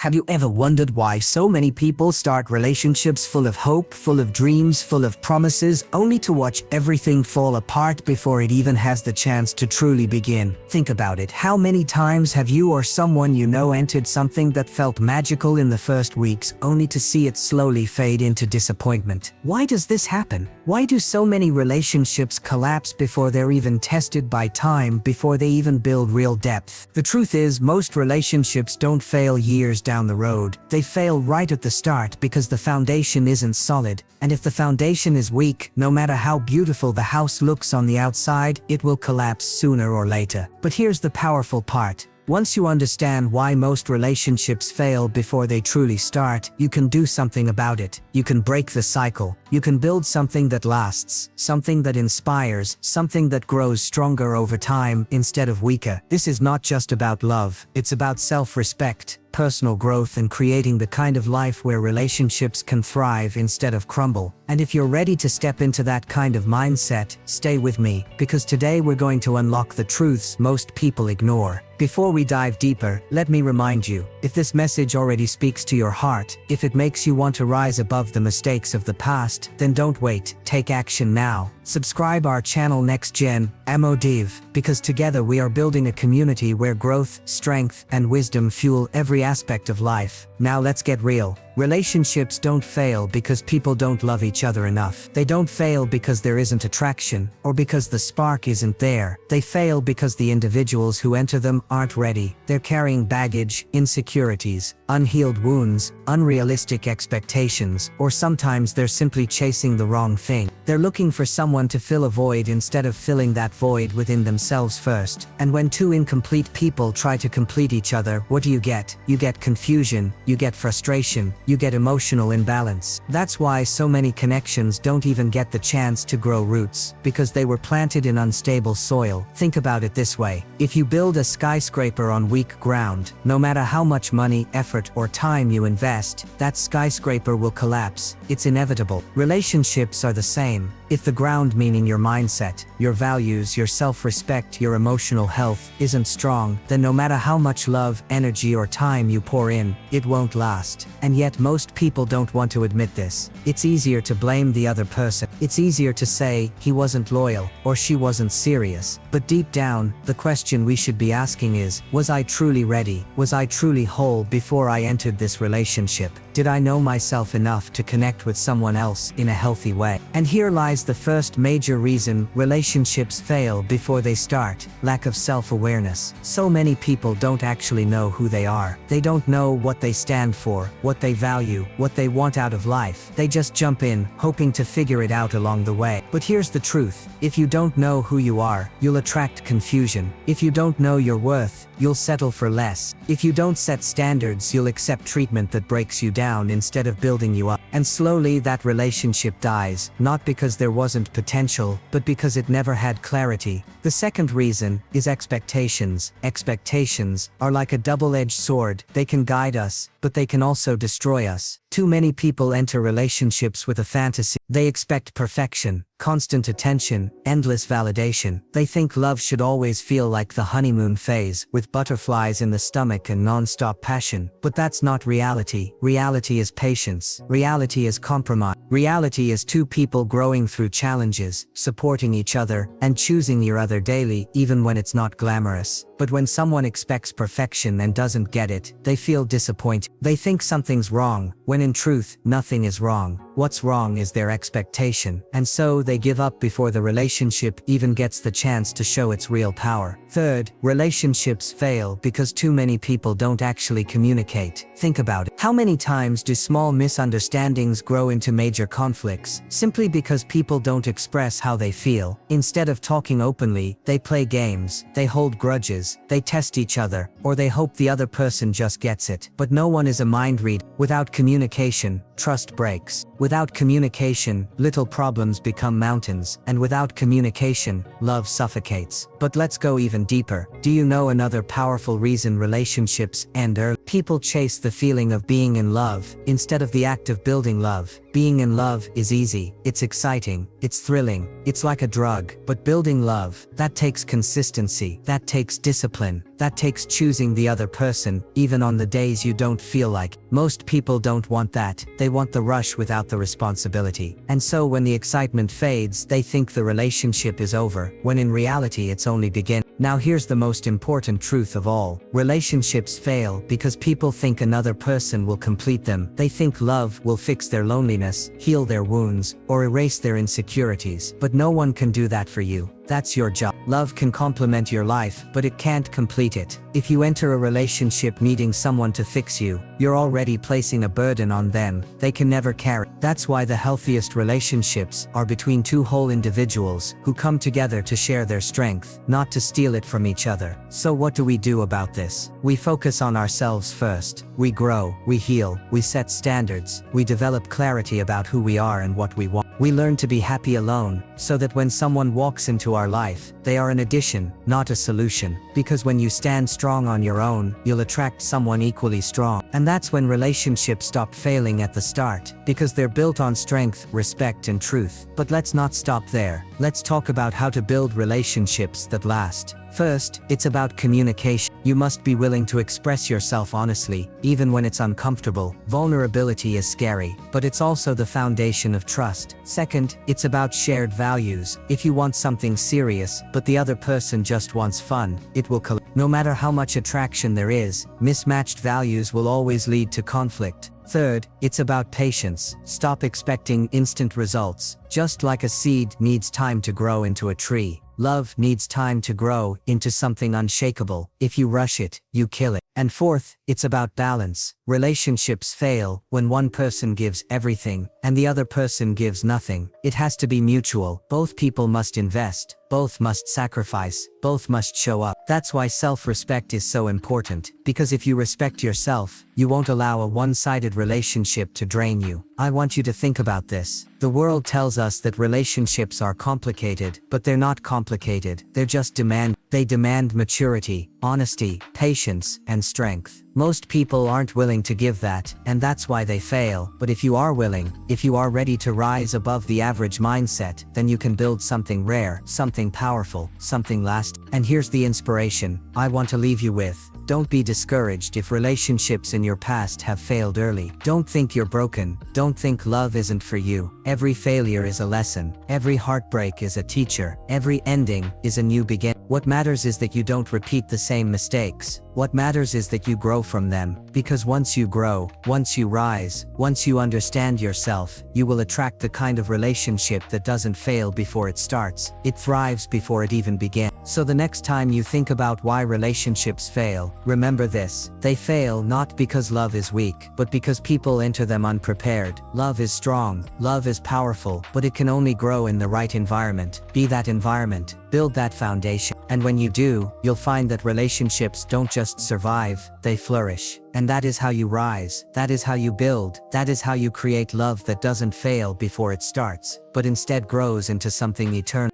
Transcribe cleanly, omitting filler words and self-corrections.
Have you ever wondered why so many people start relationships full of hope, full of dreams, full of promises, only to watch everything fall apart before it even has the chance to truly begin? Think about it. How many times have you or someone you know entered something that felt magical in the first weeks, only to see it slowly fade into disappointment? Why does this happen? Why do so many relationships collapse before they're even tested by time, before they even build real depth? The truth is, most relationships don't fail years down the road. They fail right at the start because the foundation isn't solid. And if the foundation is weak, no matter how beautiful the house looks on the outside, it will collapse sooner or later. But here's the powerful part. Once you understand why most relationships fail before they truly start, you can do something about it. You can break the cycle. You can build something that lasts, something that inspires, something that grows stronger over time instead of weaker. This is not just about love. It's about self-respect, personal growth, and creating the kind of life where relationships can thrive instead of crumble. And if you're ready to step into that kind of mindset, stay with me, because today we're going to unlock the truths most people ignore. Before we dive deeper, let me remind you, if this message already speaks to your heart, if it makes you want to rise above the mistakes of the past, then don't wait, take action now. Subscribe our channel Next Gen, MODIV, because together we are building a community where growth, strength, and wisdom fuel every aspect of life. Now let's get real. Relationships don't fail because people don't love each other enough. They don't fail because there isn't attraction, or because the spark isn't there. They fail because the individuals who enter them aren't ready. They're carrying baggage, insecurities, unhealed wounds, unrealistic expectations, or sometimes they're simply chasing the wrong thing. They're looking for someone to fill a void instead of filling that void within themselves first. And when two incomplete people try to complete each other, what do you get? You get confusion, you get frustration, you get emotional imbalance. That's why so many connections don't even get the chance to grow roots, because they were planted in unstable soil. Think about it this way. If you build a skyscraper on weak ground, no matter how much money, effort, or time you invest, that skyscraper will collapse. It's inevitable. Relationships are the same. If the ground, meaning your mindset, your values, your self-respect, your emotional health, isn't strong, then no matter how much love, energy, or time you pour in, it won't last. And yet most people don't want to admit this. It's easier to blame the other person. It's easier to say, he wasn't loyal, or she wasn't serious. But deep down, the question we should be asking is, was I truly ready? Was I truly whole before I entered this relationship? Did I know myself enough to connect with someone else in a healthy way? And here lies the first major reason relationships fail before they start: lack of self-awareness. So many people don't actually know who they are. They don't know what they stand for, what they value, what they want out of life. They just jump in, hoping to figure it out along the way. But here's the truth. If you don't know who you are, you'll attract confusion. If you don't know your worth, you'll settle for less. If you don't set standards, you'll accept treatment that breaks you down instead of building you up. And slowly that relationship dies, not because there wasn't potential, but because it never had clarity. The second reason is expectations. Expectations are like a double-edged sword. They can guide us, but they can also destroy us. Too many people enter relationships with a fantasy. They expect perfection, constant attention, endless validation. They think love should always feel like the honeymoon phase, with butterflies in the stomach and non-stop passion. But that's not reality. Reality is patience. Reality is compromise. Reality is two people growing through challenges, supporting each other, and choosing each other daily, even when it's not glamorous. But when someone expects perfection and doesn't get it, they feel disappointed. They think something's wrong, when in truth, nothing is wrong. What's wrong is their expectation. And so they give up before the relationship even gets the chance to show its real power. Third, relationships fail because too many people don't actually communicate. Think about it. How many times do small misunderstandings grow into major conflicts, simply because people don't express how they feel? Instead of talking openly, they play games, they hold grudges, they test each other, or they hope the other person just gets it. But no one is a mind reader. Without communication, trust breaks. Without communication, little problems become mountains, and without communication, love suffocates. But let's go even deeper. Do you know another powerful reason relationships end early? People chase the feeling of being in love, instead of the act of building love. Being in love is easy, it's exciting, it's thrilling, it's like a drug. But building love, that takes consistency, that takes discipline, that takes choosing the other person, even on the days you don't feel like. Most people don't want that, they want the rush without the responsibility. And so when the excitement fades, they think the relationship is over, when in reality it's only beginning. Now here's the most important truth of all. Relationships fail because people think another person will complete them. They think love will fix their loneliness, heal their wounds, or erase their insecurities. But no one can do that for you. That's your job. Love can complement your life, but it can't complete it. If you enter a relationship needing someone to fix you, you're already placing a burden on them they can never carry. That's why the healthiest relationships are between two whole individuals who come together to share their strength, not to steal it from each other. So what do we do about this? We focus on ourselves first. We grow, we heal, we set standards, we develop clarity about who we are and what we want. We learn to be happy alone, so that when someone walks into our life, they are an addition, not a solution. Because when you stand strong on your own, you'll attract someone equally strong. And that's when relationships stop failing at the start, because they're built on strength, respect, and truth. But let's not stop there. Let's talk about how to build relationships that last. First, it's about communication. You must be willing to express yourself honestly, even when it's uncomfortable. Vulnerability is scary, but it's also the foundation of trust. Second, it's about shared values. If you want something serious, but the other person just wants fun, it will collapse. No matter how much attraction there is, mismatched values will always lead to conflict. Third, it's about patience. Stop expecting instant results. Just like a seed needs time to grow into a tree, love needs time to grow into something unshakable. If you rush it, you kill it. And fourth, it's about balance. Relationships fail when one person gives everything and the other person gives nothing. It has to be mutual. Both people must invest, both must sacrifice, both must show up. That's why self-respect is so important, because if you respect yourself, you won't allow a one-sided relationship to drain you. I want you to think about this. The world tells us that relationships are complicated, but they're not complicated. They're just They demand maturity, honesty, patience, and strength. Most people aren't willing to give that, and that's why they fail. But if you are willing, if you are ready to rise above the average mindset, then you can build something rare, something powerful, something lasting. And here's the inspiration I want to leave you with. Don't be discouraged if relationships in your past have failed early. Don't think you're broken. Don't think love isn't for you. Every failure is a lesson. Every heartbreak is a teacher. Every ending is a new beginning. What matters is that you don't repeat the same mistakes. What matters is that you grow from them. Because once you grow, once you rise, once you understand yourself, you will attract the kind of relationship that doesn't fail before it starts. It thrives before it even begins. So the next time you think about why relationships fail, remember this. They fail not because love is weak, but because people enter them unprepared. Love is strong, love is powerful, but it can only grow in the right environment. Be that environment, build that foundation. And when you do, you'll find that relationships don't just survive, they flourish. And that is how you rise, that is how you build, that is how you create love that doesn't fail before it starts, but instead grows into something eternal.